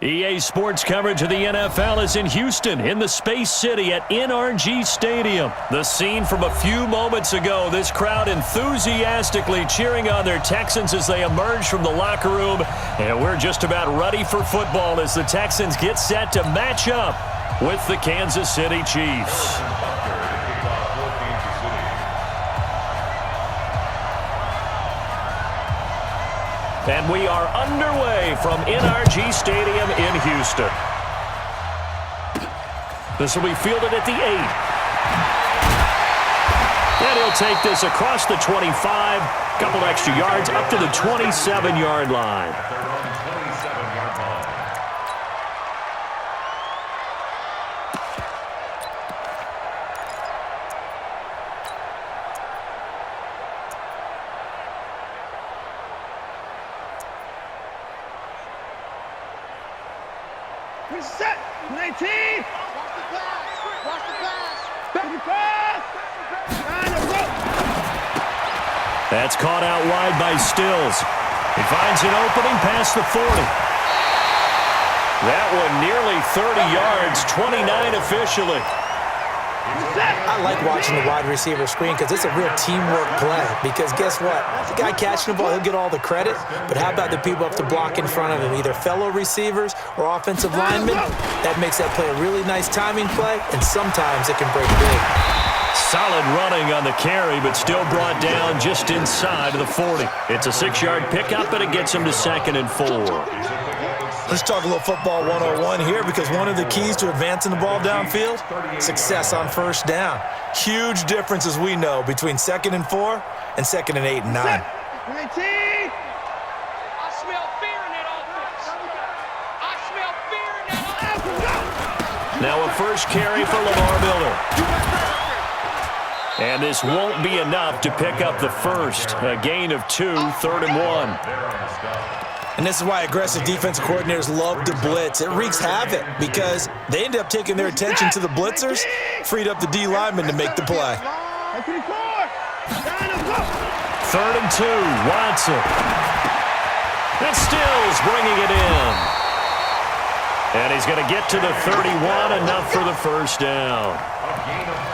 EA Sports coverage of the NFL is in Houston, in the Space City at NRG Stadium. The scene from a few moments ago, this crowd enthusiastically cheering on their Texans as they emerge from the locker room. And we're just about ready for football as the Texans get set to match up with the Kansas City Chiefs. And we are underway from NRG Stadium in Houston. This will be fielded at the 8. And he'll take this across the 25, couple extra yards up to the 27-yard line. Set, 19. Watch the pass. Watch the pass. Back the pass. That's caught out wide by Stills. He finds an opening past the 40. That one nearly 30 yards, 29 officially. I like watching the wide receiver screen because it's a real teamwork play. Because guess what? The guy catching the ball, he'll get all the credit. But how about the people up to block in front of him, either fellow receivers or offensive linemen? That makes that play a really nice timing play, and sometimes it can break big. Solid running on the carry, but still brought down just inside of the 40. It's a 6-yard pickup, and it gets him to 2nd and 4. Let's talk a little football 101 here, because one of the keys to advancing the ball downfield, success on first down. Huge difference, as we know, between 2nd and 4 and 2nd and 8 and 9. 19. I smell fear in that offense. I smell fear in that offense. Now a first carry for Lamar Miller. And this won't be enough to pick up the first. A gain of 2, 3rd and 1. And this is why aggressive defensive coordinators love to blitz. It wreaks havoc because they end up taking their attention to the blitzers, freed up the D lineman to make the play. 3rd and 2, Watson. And Stills bringing it in. And he's going to get to the 31, enough for the first down.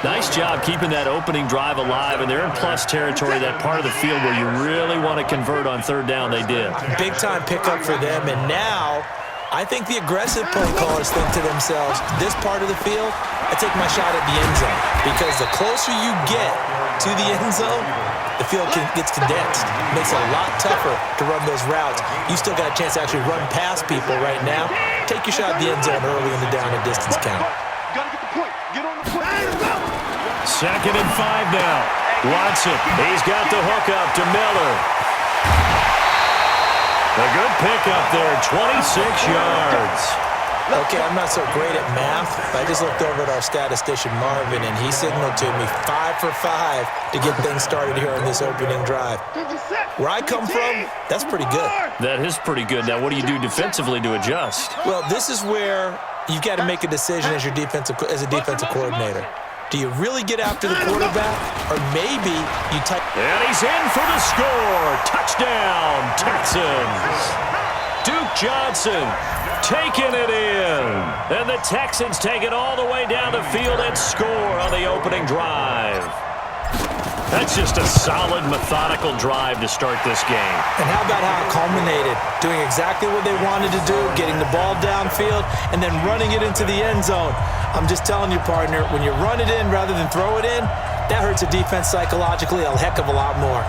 Nice job keeping that opening drive alive, and they're in plus territory, that part of the field where you really want to convert on 3rd down. They did. Big-time pickup for them, and now I think the aggressive play callers think to themselves, this part of the field, I take my shot at the end zone, because the closer you get to the end zone, the field gets condensed. It makes it a lot tougher to run those routes. You still got a chance to actually run past people right now. Take your shot at the end zone early in the down and distance count. Gotta get the point. Get on the point. 2nd and 5 now. Watson, he's got the hook up to Miller. A good pickup there, 26 yards. Okay, I'm not so great at math, but I just looked over at our statistician, Marvin, and he signaled to me 5 for 5 to get things started here on this opening drive. Where I come from, that's pretty good. That is pretty good. Now, what do you do defensively to adjust? Well, this is where you've got to make a decision as a defensive coordinator. Do you really get after the quarterback, or maybe you type? And he's in for the score. Touchdown, Texans. Duke Johnson taking it in. And the Texans take it all the way down the field and score on the opening drive. That's just a solid, methodical drive to start this game. And how about how it culminated? Doing exactly what they wanted to do, getting the ball downfield, and then running it into the end zone. I'm just telling you, partner, when you run it in rather than throw it in, that hurts a defense psychologically a heck of a lot more.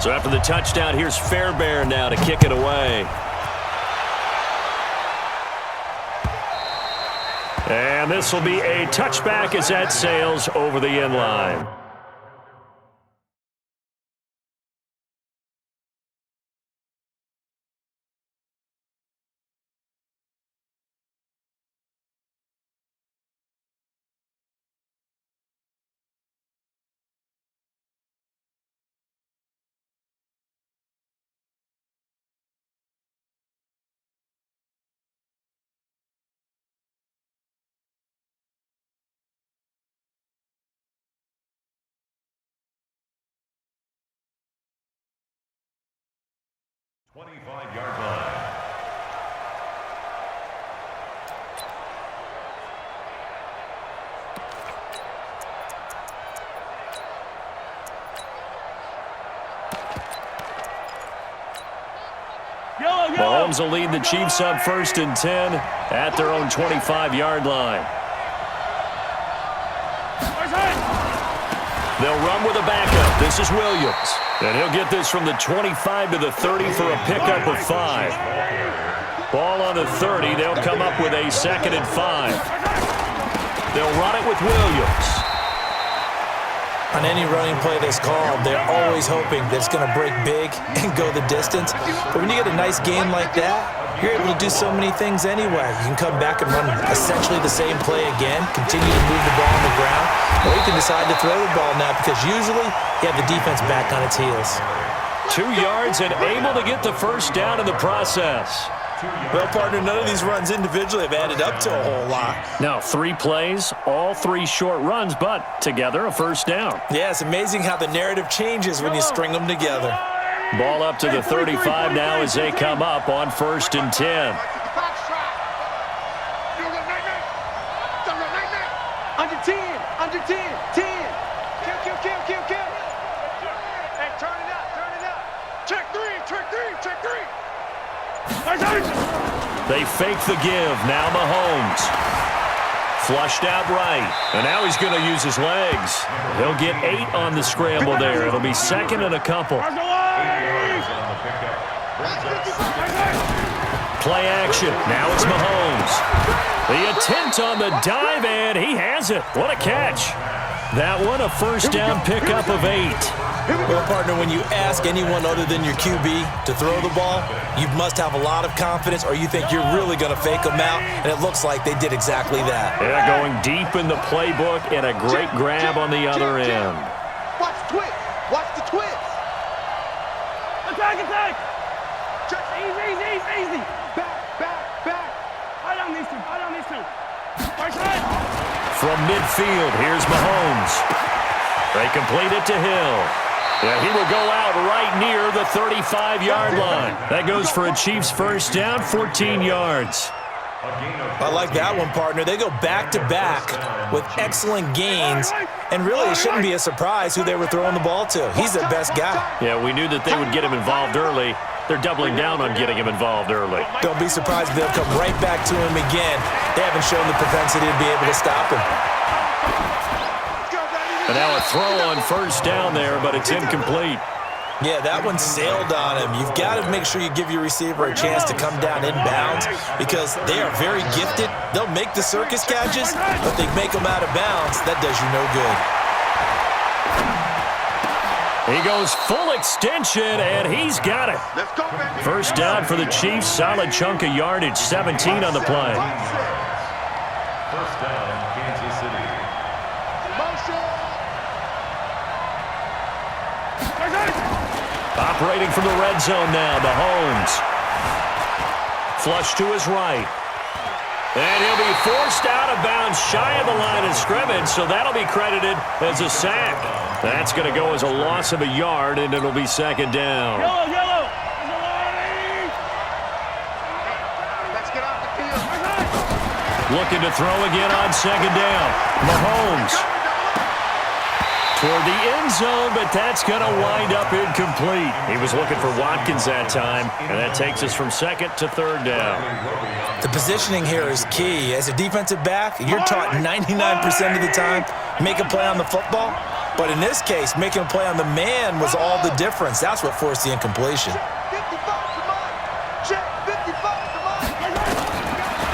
So after the touchdown, here's Fairbairn now to kick it away. And this will be a touchback as that sails over the end line. 25-yard line. Mahomes will lead the Chiefs up 1st and 10 at their own 25-yard line. They'll run with a backup. This is Williams. And he'll get this from the 25 to the 30 for a pickup of 5. Ball on the 30. They'll come up with a 2nd and 5. They'll run it with Williams. On any running play that's called, they're always hoping that it's going to break big and go the distance. But when you get a nice game like that, you're able to do so many things anyway. You can come back and run essentially the same play again, continue to move the ball on the ground, or you can decide to throw the ball now because usually you have the defense back on its heels. 2 yards and able to get the first down in the process. Well, partner, none of these runs individually have added up to a whole lot. Now, 3 plays, all 3 short runs, but together a first down. Yeah, it's amazing how the narrative changes when you string them together. Ball up to the 35 now as they come up on 1st and 10. Under 10, under 10, 10. Kill. Hey, turn it up. Check 3. They fake the give. Now Mahomes. Flushed out right. And now he's going to use his legs. He'll get 8 on the scramble there. It'll be 2nd and a couple. Play action. Now it's Mahomes. The attempt on the dive, and he has it. What a catch. That one, a first down pickup of 8. Well, partner, when you ask anyone other than your QB to throw the ball, you must have a lot of confidence or you think you're really going to fake them out, and it looks like they did exactly that. Yeah, going deep in the playbook and a great grab on the other end. Watch the twist. Attack. Easy. Back. Right on these two. From midfield, here's Mahomes. They complete it to Hill. Yeah, he will go out right near the 35-yard line. That goes for a Chiefs first down, 14 yards. I like that one, partner. They go back-to-back with excellent gains, and really it shouldn't be a surprise who they were throwing the ball to. He's their best guy. Yeah, we knew that they would get him involved early. They're doubling down on getting him involved early. Don't be surprised if they'll come right back to him again. They haven't shown the propensity to be able to stop him. And now a throw on first down there, but it's incomplete. Yeah, that one sailed on him. You've got to make sure you give your receiver a chance to come down inbounds because they are very gifted. They'll make the circus catches, but they make them out of bounds. That does you no good. He goes full extension, and he's got it. First down for the Chiefs. Solid chunk of yardage, 17 on the play. First down, Kansas City. Operating from the red zone now, Mahomes. Flush to his right. And he'll be forced out of bounds shy of the line of scrimmage, so that'll be credited as a sack. That's going to go as a loss of a yard, and it'll be 2nd down. Yellow. Let's get off the field. Looking to throw again on 2nd down. Mahomes. Toward the end zone, but that's going to wind up incomplete. He was looking for Watkins that time, and that takes us from 2nd to 3rd down. The positioning here is key. As a defensive back, you're taught 99% of the time, make a play on the football. But in this case, making a play on the man was all the difference. That's what forced the incompletion.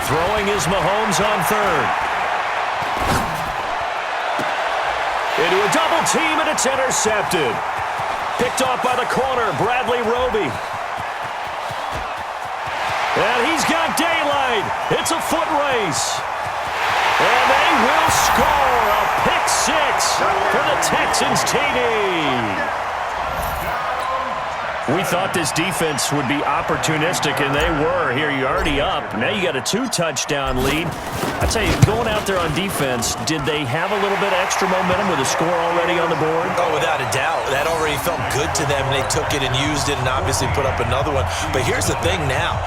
Throwing is Mahomes on 3rd. Into a double team, and it's intercepted. Picked off by the corner, Bradley Roby. And he's got daylight. It's a foot race. And they will score a pick 6 for the Texans TD. We thought this defense would be opportunistic, and they were. Here, you're already up. Now you got a 2-touchdown lead. I tell you, going out there on defense, did they have a little bit of extra momentum with a score already on the board? Oh, without a doubt. That already felt good to them. They took it and used it and obviously put up another one. But here's the thing now.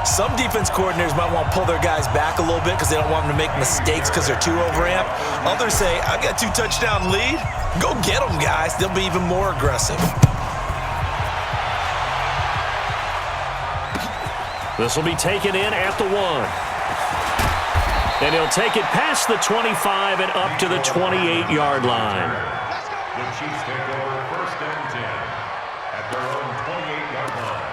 Some defense coordinators might want to pull their guys back a little bit because they don't want them to make mistakes because they're too overamped. Others say, I've got a 2-touchdown lead. Go get them, guys. They'll be even more aggressive. This will be taken in at the 1. And he'll take it past the 25 and up to the 28-yard line. The Chiefs take over 1st and 10 at their own 28-yard line.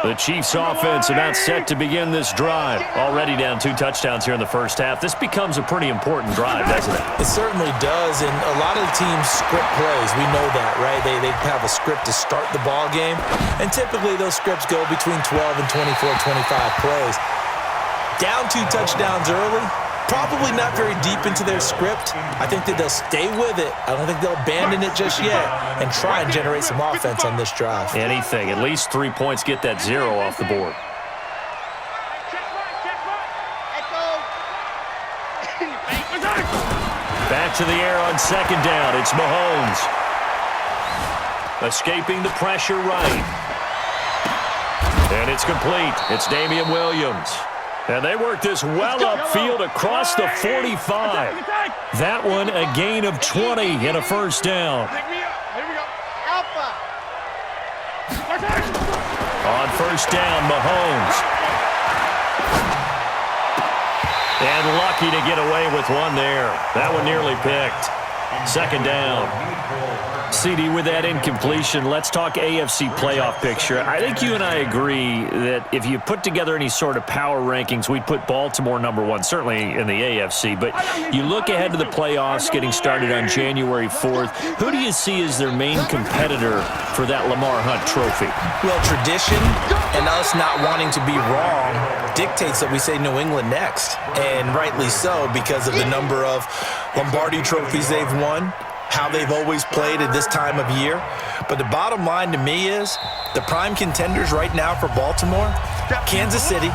The Chiefs offense about set to begin this drive. Already down 2 touchdowns here in the first half. This becomes a pretty important drive, doesn't it? It certainly does, and a lot of the teams script plays. We know that, right? They have a script to start the ball game, and typically those scripts go between 12 and 24, 25 plays. Down 2 touchdowns early, probably not very deep into their script. I think that they'll stay with it. I don't think they'll abandon it just yet and try and generate some offense on this drive. Anything. At least 3 points, get that 0 off the board. Back to the air on 2nd down. It's Mahomes. Escaping the pressure right. And it's complete. It's Damian Williams. And they work this well upfield across the 45. That one a gain of 20 and a 1st down. Here we go. Alpha. On 1st down, Mahomes. And lucky to get away with one there. That one nearly picked. 2nd down. CD, with that incompletion, let's talk AFC playoff picture. I think you and I agree that if you put together any sort of power rankings, we'd put Baltimore #1, certainly in the AFC. But you look ahead to the playoffs getting started on January 4th. Who do you see as their main competitor for that Lamar Hunt trophy? Well, tradition and us not wanting to be wrong dictates that we say New England next. And rightly so, because of the number of Lombardi trophies they've won, how they've always played at this time of year. But the bottom line to me is the prime contenders right now for Baltimore, Kansas City.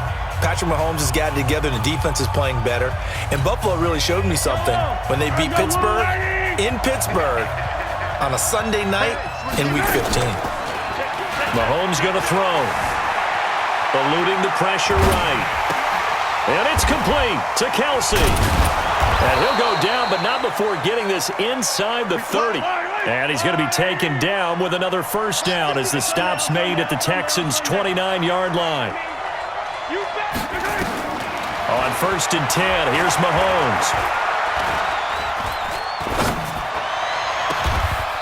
Patrick Mahomes has got it together and the defense is playing better. And Buffalo really showed me something when they beat Pittsburgh in Pittsburgh on a Sunday night in Week 15. Mahomes going to throw. Eluding the pressure right. And it's complete to Kelsey. And he'll go down, but not before getting this inside the 30. And he's going to be taken down with another 1st down as the stop's made at the Texans' 29-yard line. On 1st and 10, here's Mahomes.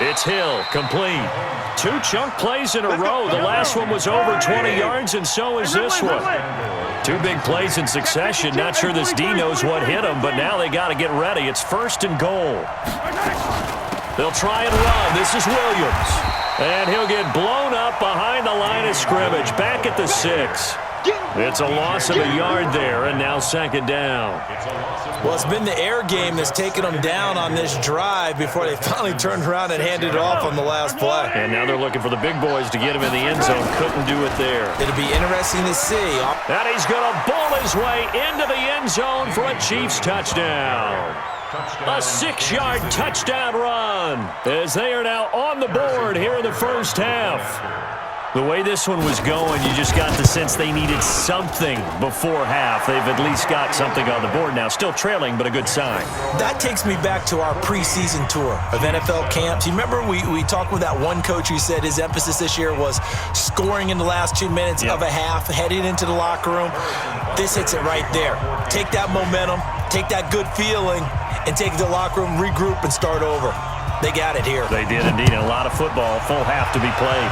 It's Hill, complete. 2 chunk plays in a row. The last one was over 20 yards, and so is this one. 2 big plays in succession. Not sure this D knows what hit him, but now they got to get ready. It's 1st and goal. They'll try and run. This is Williams. And he'll get blown up behind the line of scrimmage. Back at the 6. It's a loss of a yard there, and now 2nd down. Well, it's been the air game that's taken them down on this drive before they finally turned around and handed it off on the last play. And now they're looking for the big boys to get him in the end zone. Couldn't do it there. It'll be interesting to see. And he's going to bowl his way into the end zone for a Chiefs touchdown. A 6-yard touchdown run as they are now on the board here in the first half. The way this one was going, you just got the sense they needed something before half. They've at least got something on the board now. Still trailing, but a good sign. That takes me back to our preseason tour of NFL camps. You remember we talked with that one coach who said his emphasis this year was scoring in the last 2 minutes of a half, heading into the locker room. This hits it right there. Take that momentum, take that good feeling, and take it to the locker room, regroup, and start over. They got it here. They did indeed. A lot of football, full half to be played.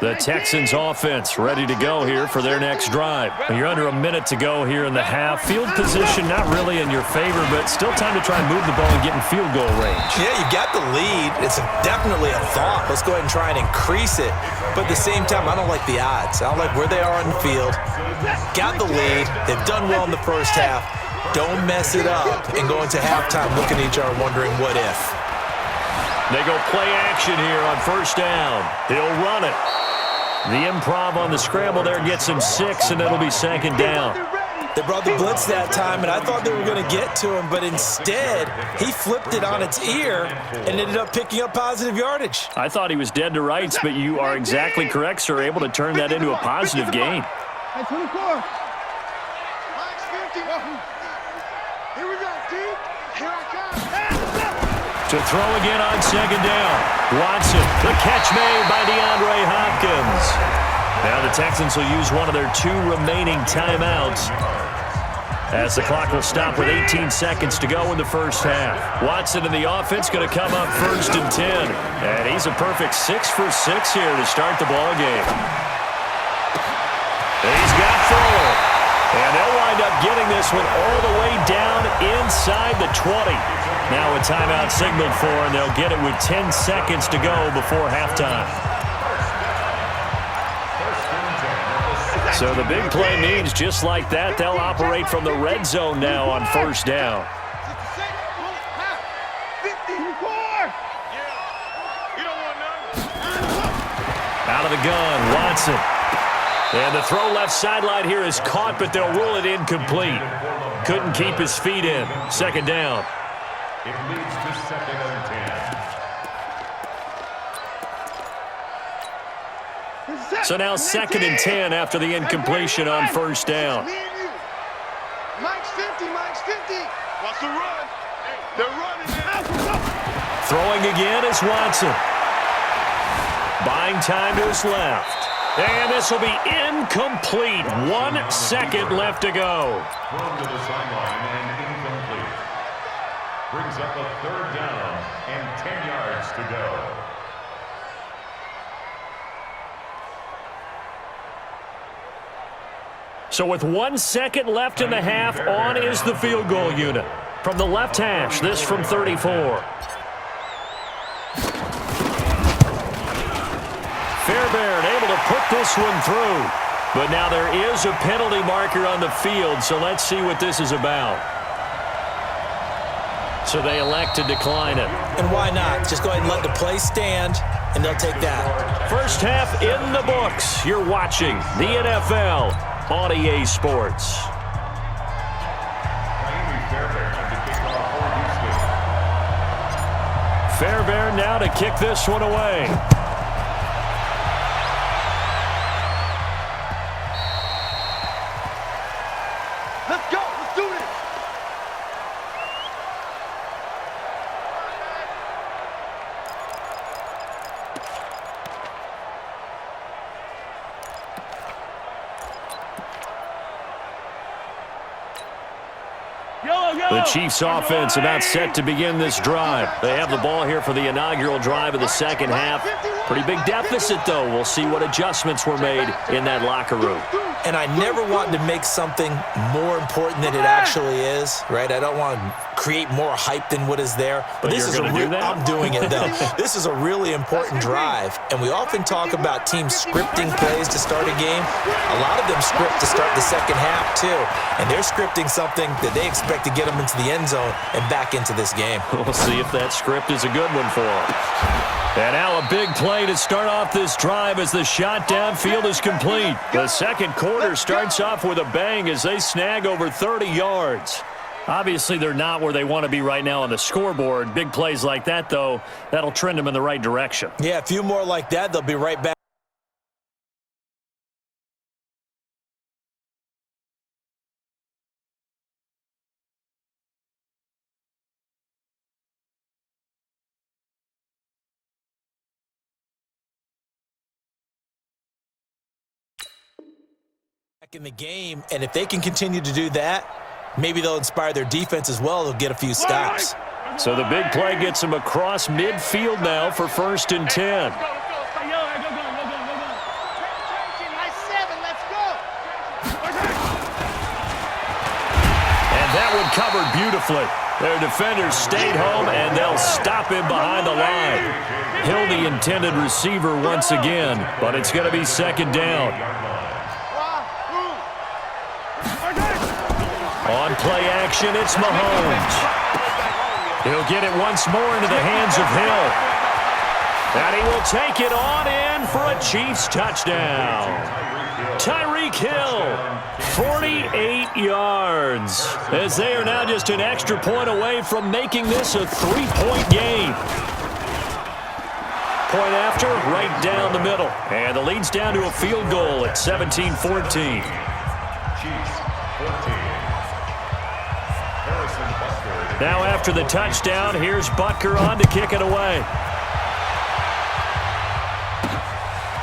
The Texans offense ready to go here for their next drive. You're under a minute to go here in the half. Field position not really in your favor, but still time to try and move the ball and get in field goal range. Yeah, you got the lead. It's definitely a thought. Let's go ahead and try and increase it. But at the same time, I don't like the odds. I don't like where they are on the field. Got the lead. They've done well in the first half. Don't mess it up and go into halftime looking at each other wondering what if. They go play action here on first down. He'll run it. The improv on the scramble there gets him 6, and it'll be second down. They brought the blitz that time, and I thought they were going to get to him, but instead, he flipped it on its ear and ended up picking up positive yardage. I thought he was dead to rights, but you are exactly correct, sir, able to turn that into a positive gain. Hey, 24. Max 50. Here we go, T. Here I come. To throw again on second down. Watson, the catch made by DeAndre Hopkins. Now the Texans will use one of their 2 remaining timeouts as the clock will stop with 18 seconds to go in the first half. Watson in the offense going to come up first and 10. And he's a perfect 6 for 6 here to start the ball game. He's got Fuller. And they'll wind up getting this one all the way down inside the 20. Now a timeout signaled for, and they'll get it with 10 seconds to go before halftime. So the big play means just like that, they'll operate from the red zone now on first down. Out of the gun, Watson. And the throw left sideline here is caught, but they'll rule it incomplete. Couldn't keep his feet in. Second down. It leads to second and 10. So now second and 10 after the incompletion on first down. Mike's 50, Mike's 50. Wants to run. They're running. Throwing again is Watson. Buying time to his left. And this will be incomplete. 1 second left to go. Thrown to the sideline and incomplete. Brings up a third down and 10 yards to go. So with 1 second left in the half, on is the field goal unit. From the left hash, this from 34. Fairbairn able to put this one through. But now there is a penalty marker on the field, so let's see what this is about. So they elect to decline it. And why not? Just go ahead and let the play stand, and they'll take that. First half in the books. You're watching the NFL on EA Sports. Fairbairn now to kick this one away. Let's go. Let's do this. The Chiefs offense about set to begin this drive. They have the ball here for the inaugural drive of the second half. Pretty big deficit, though. We'll see what adjustments were made in that locker room. And I never want to make something more important than it actually is, right? I don't want to create more hype than what is there. But this you're is going to do that? I'm doing it, though. This is a really important drive. And we often talk about teams scripting plays to start a game. A lot of them script to start the second half, too. And they're scripting something that they expect to get them into the end zone and back into this game. We'll see if that script is a good one for them. And now a big play to start off this drive as the shot downfield is complete. The second quarter starts off with a bang as they snag over 30 yards. Obviously, they're not where they want to be right now on the scoreboard. Big plays like that, though, that'll trend them in the right direction. Yeah, a few more like that, they'll be right back. In the game, and if they can continue to do that, maybe they'll inspire their defense as well. They'll get a few stops. So the big play gets them across midfield now for first and 10. covered beautifully. Their defenders stayed home, and they'll stop him behind the line. Hill, the intended receiver once again, but it's going to be second down. On play action, it's Mahomes. He'll get it once more into the hands of Hill. And he will take it on in for a Chiefs touchdown. Tyreek Hill, 48 yards, as they are now just an extra point away from making this a 3-point game. Point after, right down the middle. And the lead's down to a field goal at 17-14. Now after the touchdown, here's Butker on to kick it away.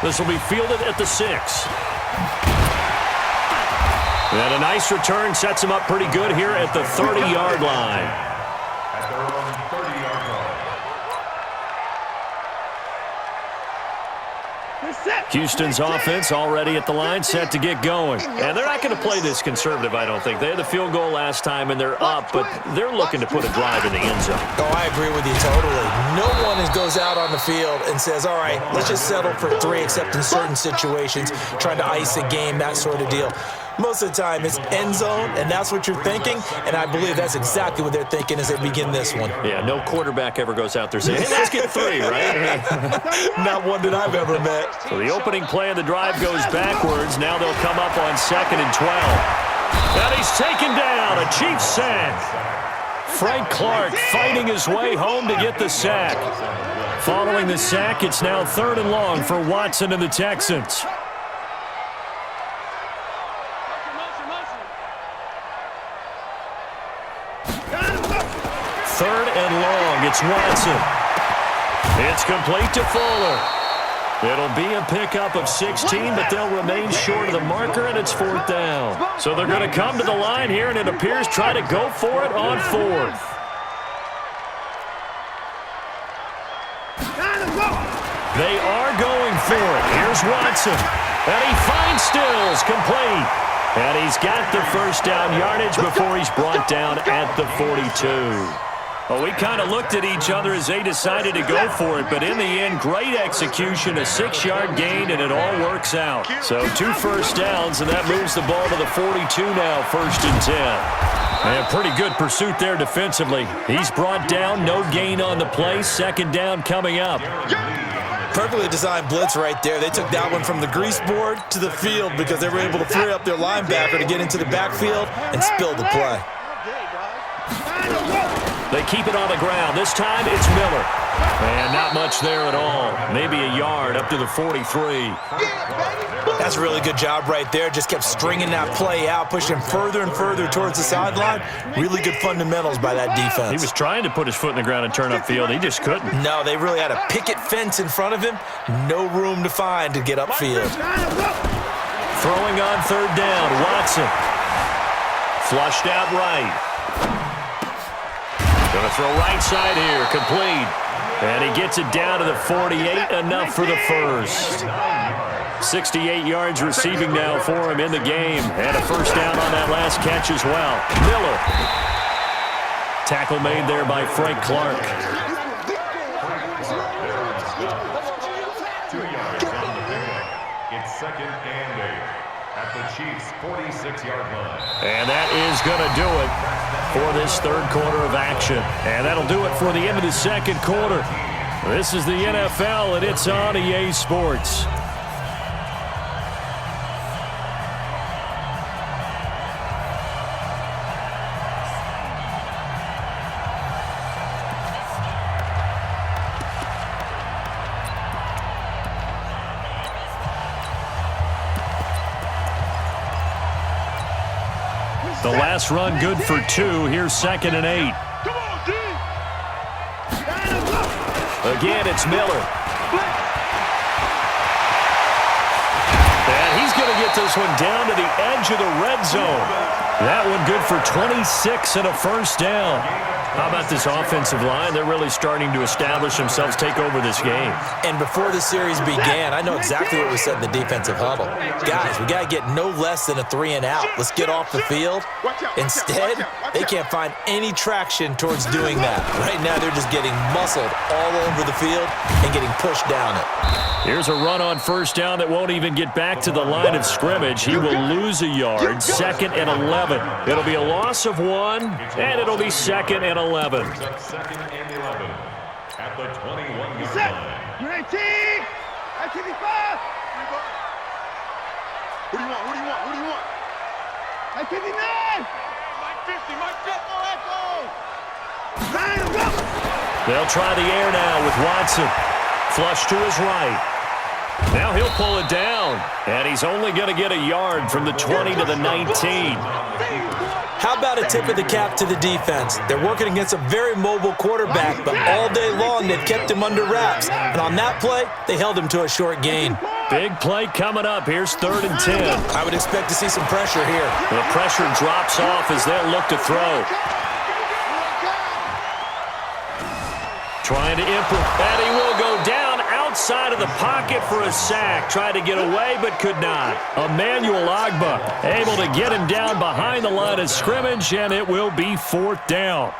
This will be fielded at the 6. And a nice return sets him up pretty good here at the 30-yard line. At their own 30-yard line. Houston's offense already at the line, set to get going. And they're not going to play this conservative, I don't think. They had the field goal last time, and they're up, but they're looking to put a drive in the end zone. Oh, I agree with you totally. No one goes out on the field and says, all right, let's just settle for 3, except in certain situations, trying to ice a game, that sort of deal. Most of the time, it's end zone, and that's what you're thinking, and I believe that's exactly what they're thinking as they begin this one. Yeah, no quarterback ever goes out there saying, hey, let's get 3, right? Not one that I've ever met. So the opening play of the drive goes backwards. Now they'll come up on 2nd and 12. And he's taken down, a Chiefs sack. Frank Clark fighting his way home to get the sack. Following the sack, it's now 3rd and long for Watson and the Texans. Third and long, it's Watson. It's complete to Fuller. It'll be a pickup of 16, but they'll remain short of the marker, and it's 4th down. So they're going to come to the line here, and it appears try to go for it on 4th. They are going for it. Here's Watson. And he finds Stills, complete. And he's got the first down yardage before he's brought down at the 42. Well, we kind of looked at each other as they decided to go for it, but in the end, great execution, a 6-yard gain, and it all works out. So 2 first downs, and that moves the ball to the 42 now, 1st and 10. And pretty good pursuit there defensively. He's brought down, no gain on the play, 2nd down coming up. Perfectly designed blitz right there. They took that one from the grease board to the field because they were able to free up their linebacker to get into the backfield and spill the play. They keep it on the ground. This time it's Miller. And not much there at all. Maybe a yard up to the 43. That's a really good job right there. Just kept stringing that play out, pushing further and further towards the sideline. Really good fundamentals by that defense. He was trying to put his foot in the ground and turn upfield. He just couldn't. No, they really had a picket fence in front of him. No room to find to get upfield. Throwing on 3rd down, Watson. Flushed out right. Going to throw right side here, complete. And he gets it down to the 48, enough for the first. 68 yards receiving now for him in the game. And a first down on that last catch as well. Miller. Tackle made there by Frank Clark. 2 yards on the pickup. It's 2nd and 8 at the Chiefs' 46-yard line. And that is going to do it for this 3rd quarter of action. And that'll do it for the end of the 2nd quarter. This is the NFL, and it's on EA Sports. The last run good for 2. Here's 2nd and 8. Again, it's Miller. And he's going to get this one down to the edge of the red zone. That one good for 26 and a first down. How about this offensive line? They're really starting to establish themselves, take over this game. And before the series began, I know exactly what was said in the defensive huddle. Guys, we got to get no less than a 3-and-out. Let's get off the field. Instead, they can't find any traction towards doing that. Right now, they're just getting muscled all over the field and getting pushed down it. Here's a run on first down that won't even get back to the line of scrimmage. He will lose a yard, 2nd and 11. It'll be a loss of 1, and it'll be 2nd and 11. 2nd and 11 at the 21-yard Set. line. You're 18. At 55. Who do you want? Who do you want? Who do you want? At 59. Mike 50. Mike 50. Oh, let's go. Line, go. They'll try the air now with Watson. Flush to his right. Now he'll pull it down, and he's only going to get a yard from the 20 to the 19. How about a tip of the cap to the defense? They're working against a very mobile quarterback, but all day long they've kept him under wraps. And on that play, they held him to a short gain. Big play coming up. Here's 3rd and 10. I would expect to see some pressure here. The pressure drops off as they'll look to throw. Trying to implement, and he will go down outside of the pocket for a sack. Tried to get away, but could not. Emmanuel Agba able to get him down behind the line of scrimmage, and it will be 4th down.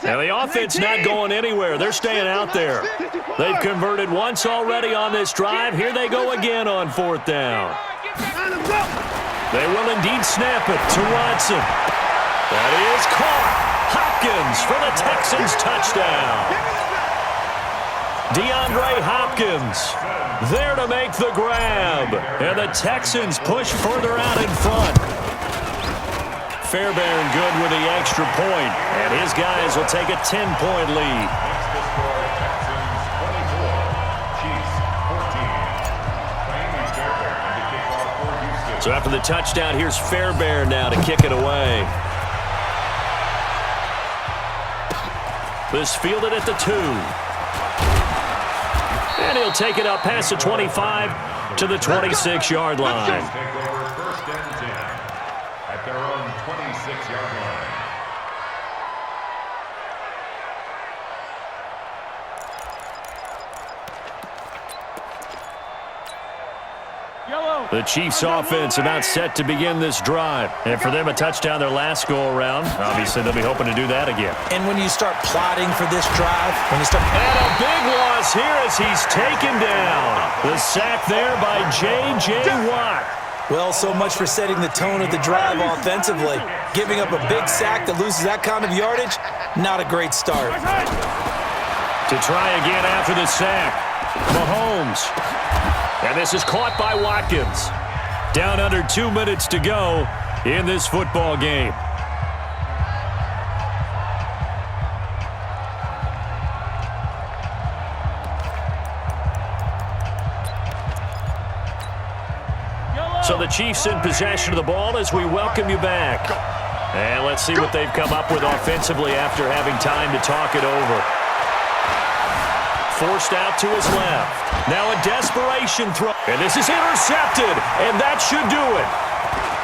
Now the offense not going anywhere. They're staying out there. They've converted once already on this drive. Here they go again on 4th down. They will indeed snap it to Watson. That is caught. Hopkins for the Texans touchdown. DeAndre Hopkins there to make the grab. And the Texans push further out in front. Fairbairn good with the extra point. And his guys will take a 10-point lead. Next to score, Texans 24, Chiefs 14. Playing is Fairbairn to kick off for Houston. So after the touchdown, here's Fairbairn now to kick it away. This fielded at the 2. And he'll take it up past the 25 to the 26-yard line. Take over 1st and 10 at their own 26-yard line. The Chiefs offense about set to begin this drive. And for them, a touchdown their last go-around. Obviously, they'll be hoping to do that again. And when you start plotting for this drive, And a big loss here as he's taken down. The sack there by J.J. Watt. well, so much for setting the tone of the drive offensively. Giving up a big sack that loses that kind of yardage, not a great start. To try again after the sack, Mahomes. And this is caught by Watkins. Down under 2 minutes to go in this football game. So the Chiefs in possession of the ball as we welcome you back. And let's see what they've come up with offensively after having time to talk it over. Forced out to his left. Now a desperation throw. And this is intercepted. And that should do it.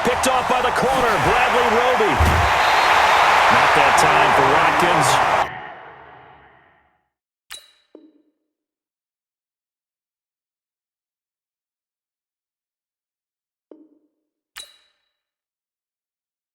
Picked off by the corner, Bradley Roby. Not that time for Watkins,